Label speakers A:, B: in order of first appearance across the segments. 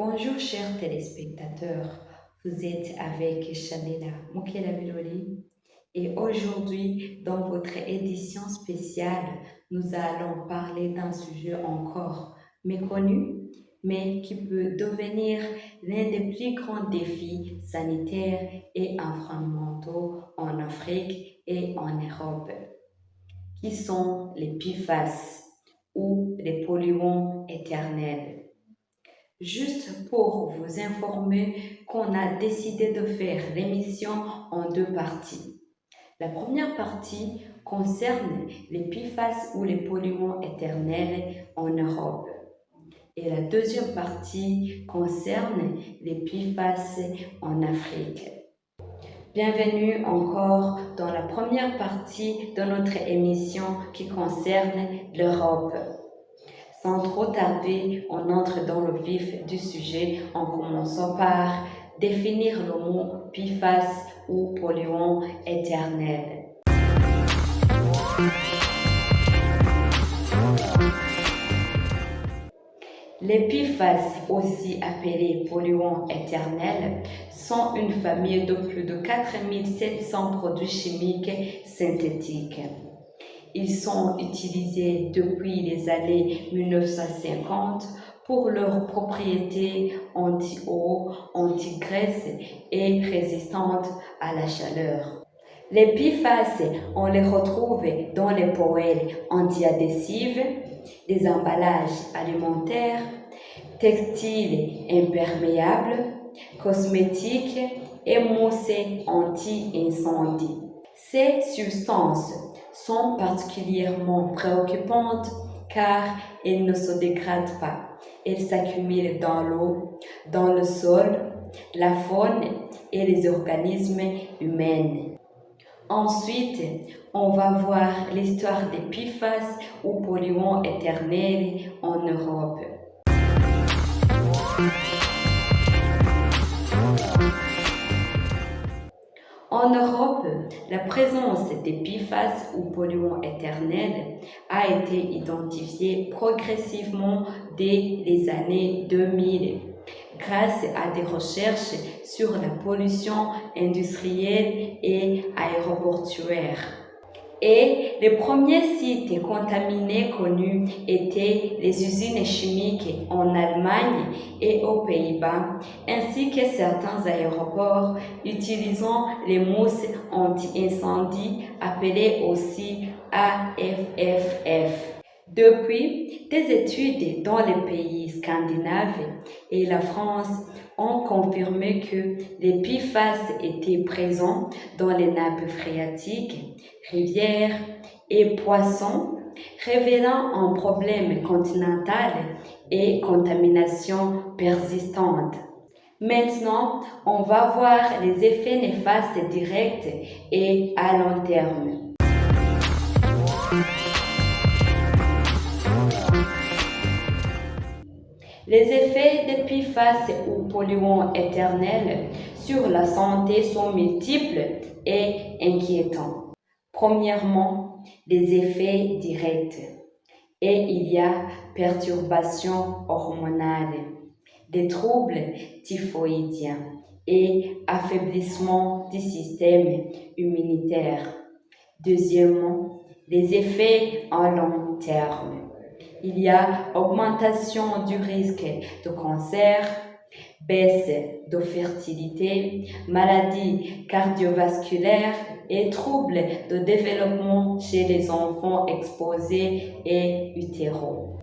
A: Bonjour chers téléspectateurs, vous êtes avec Shamila Mukelabiloli et aujourd'hui dans votre édition spéciale, nous allons parler d'un sujet encore méconnu mais qui peut devenir l'un des plus grands défis sanitaires et environnementaux en Afrique et en Europe, qui sont les PFAS ou les polluants éternels. Juste pour vous informer qu'on a décidé de faire l'émission en deux parties. La première partie concerne les PFAS ou les polluants éternels en Europe. Et la deuxième partie concerne les PFAS en Afrique. Bienvenue encore dans la première partie de notre émission qui concerne l'Europe. Sans trop tarder, on entre dans le vif du sujet en commençant par définir le mot PFAS ou polluant éternel. Les PFAS, aussi appelés polluants éternels, sont une famille de plus de 4700 produits chimiques synthétiques. Ils sont utilisés depuis les années 1950 pour leurs propriétés anti-eau, anti-graisse et résistantes à la chaleur. Les PFAS, on les retrouve dans les poêles antiadhésifs, les emballages alimentaires, textiles imperméables, cosmétiques et mousses anti-incendie. Ces substances sont particulièrement préoccupantes car elles ne se dégradent pas. Elles s'accumulent dans l'eau, dans le sol, la faune et les organismes humains. Ensuite, on va voir l'histoire des PFAS ou polluants éternels en Europe. En Europe, la présence des PFAS ou polluants éternels a été identifiée progressivement dès les années 2000 grâce à des recherches sur la pollution industrielle et aéroportuaire. Et les premiers sites contaminés connus étaient les usines chimiques en Allemagne et aux Pays-Bas, ainsi que certains aéroports utilisant les mousses anti-incendie appelées aussi AFFF. Depuis, des études dans les pays scandinaves et la France ont confirmé que les PFAS étaient présents dans les nappes phréatiques, rivières et poissons, révélant un problème continental et contamination persistante. Maintenant, on va voir les effets néfastes directs et à long terme. Les effets des PFAS ou polluants éternels sur la santé sont multiples et inquiétants. Premièrement, les effets directs. Et il y a perturbations hormonales, des troubles typhoïdiens et affaiblissement du système immunitaire. Deuxièmement, les effets à long terme. Il y a augmentation du risque de cancer, baisse de fertilité, maladies cardiovasculaires et troubles de développement chez les enfants exposés et utéraux.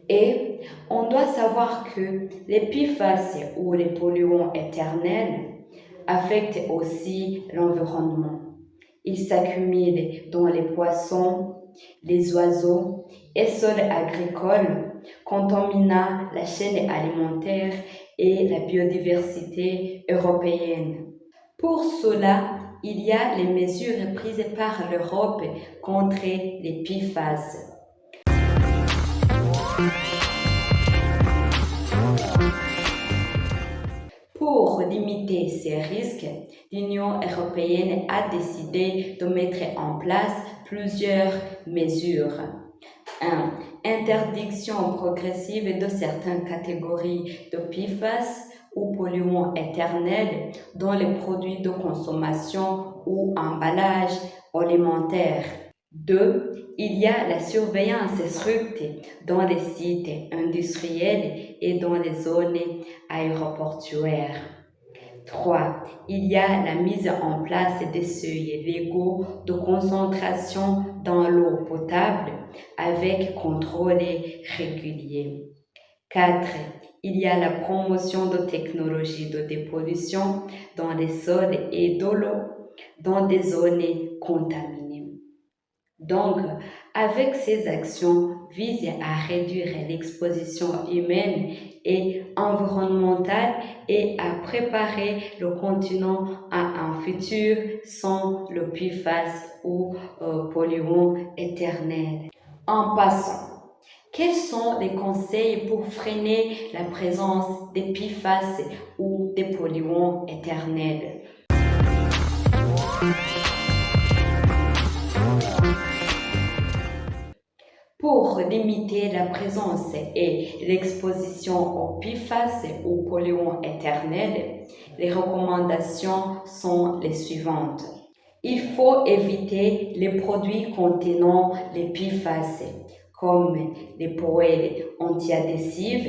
A: Et on doit savoir que les PFAS ou les polluants éternels affectent aussi l'environnement. Ils s'accumulent dans les poissons, les oiseaux et sols agricoles, contaminant la chaîne alimentaire et la biodiversité européenne. Pour cela, il y a les mesures prises par l'Europe contre les PFAS. Pour limiter ces risques, l'Union européenne a décidé de mettre en place plusieurs mesures. 1. Interdiction progressive de certaines catégories de PFAS ou polluants éternels dans les produits de consommation ou emballages alimentaires. 2. Il y a la surveillance stricte dans les sites industriels et dans les zones aéroportuaires. 3. Il y a la mise en place des seuils légaux de concentration dans l'eau potable avec contrôle régulier. 4. Il y a la promotion de technologies de dépollution dans les sols et de l'eau dans des zones contaminées. Donc, avec ces actions visent à réduire l'exposition humaine et environnementale et à préparer le continent à un futur sans le PFAS ou polluants éternels. En passant, quels sont les conseils pour freiner la présence des PFAS ou des polluants éternels? Pour limiter la présence et l'exposition aux PFAS ou polluants éternels, les recommandations sont les suivantes. Il faut éviter les produits contenant les PFAS, comme les poêles antiadhésifs,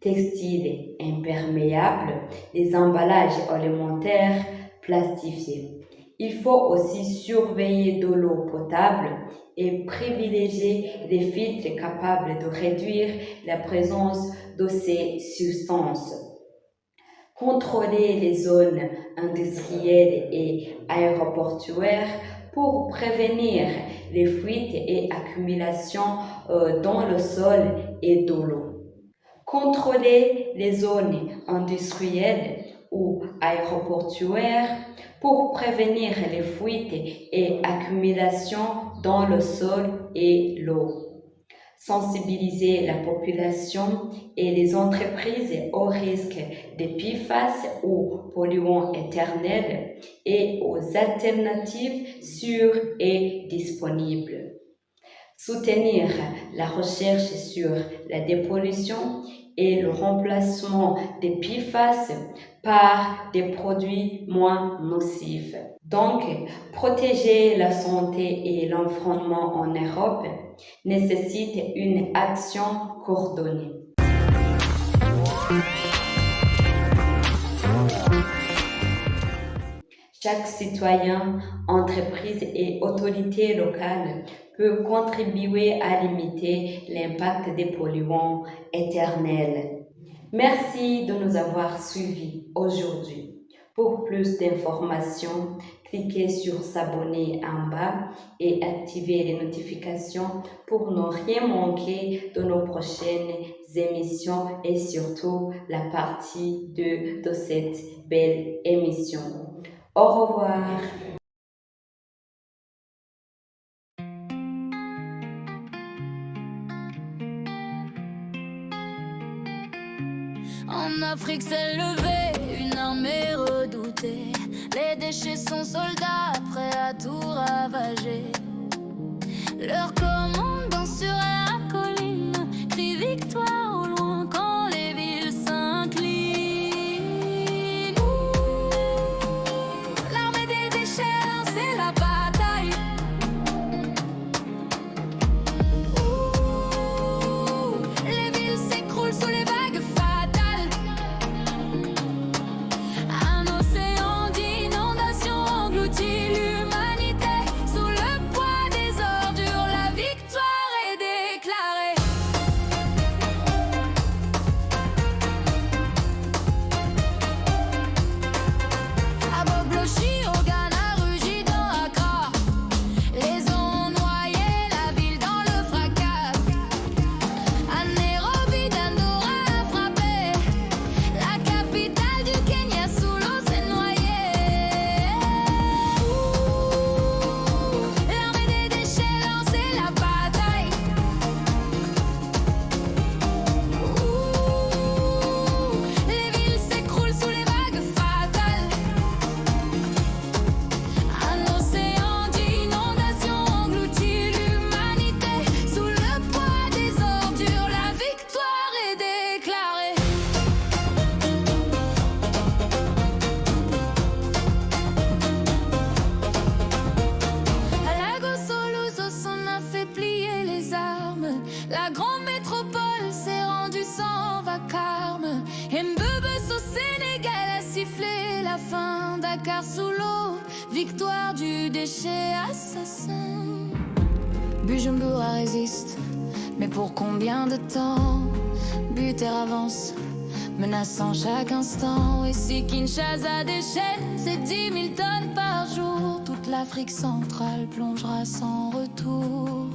A: textiles imperméables, les emballages alimentaires plastifiés. Il faut aussi surveiller de l'eau potable et privilégier les filtres capables de réduire la présence de ces substances. Contrôler les zones industrielles et aéroportuaires pour prévenir les fuites et accumulations dans le sol et de l'eau. Contrôler les zones industrielles ou aéroportuaires pour prévenir les fuites et accumulations dans le sol et l'eau. Sensibiliser la population et les entreprises au risque des PFAS ou polluants éternels et aux alternatives sûres et disponibles. Soutenir la recherche sur la dépollution et le remplacement des PFAS par des produits moins nocifs. Donc, protéger la santé et l'environnement en Europe nécessite une action coordonnée. Chaque citoyen, entreprise et autorité locale peut contribuer à limiter l'impact des polluants éternels. Merci de nous avoir suivis aujourd'hui. Pour plus d'informations, cliquez sur s'abonner en bas et activez les notifications pour ne rien manquer de nos prochaines émissions et surtout la partie 2 de cette belle émission. Au revoir.
B: En Afrique s'est levée une armée redoutée. Les déchets sont soldats prêts à tout ravager. Leur commandant sur la colline crie victoire au loin quand les villes s'inclinent. L'armée des déchets c'est la bataille. Les villes s'écroulent sous les vagues fatales. Un océan d'inondations engloutit l'humanité. Sous le poids des ordures, la victoire est déclarée. À Bogloshi, au Ghana, rugi dans Accra, les ont noyés, la ville dans le fracas. À Nairobi, Dandora a frappé, la capitale du Kenya sous l'eau s'est noyée. L'armée des déchets lançait la bataille. Les villes s'écroulent sous les vagues fatales. Dakar sous l'eau, victoire du déchet assassin. Bujumbura résiste, mais pour combien de temps? Buter avance, menaçant chaque instant. Et si Kinshasa déchaîne, c'est 10 000 tonnes par jour, toute l'Afrique centrale plongera sans retour.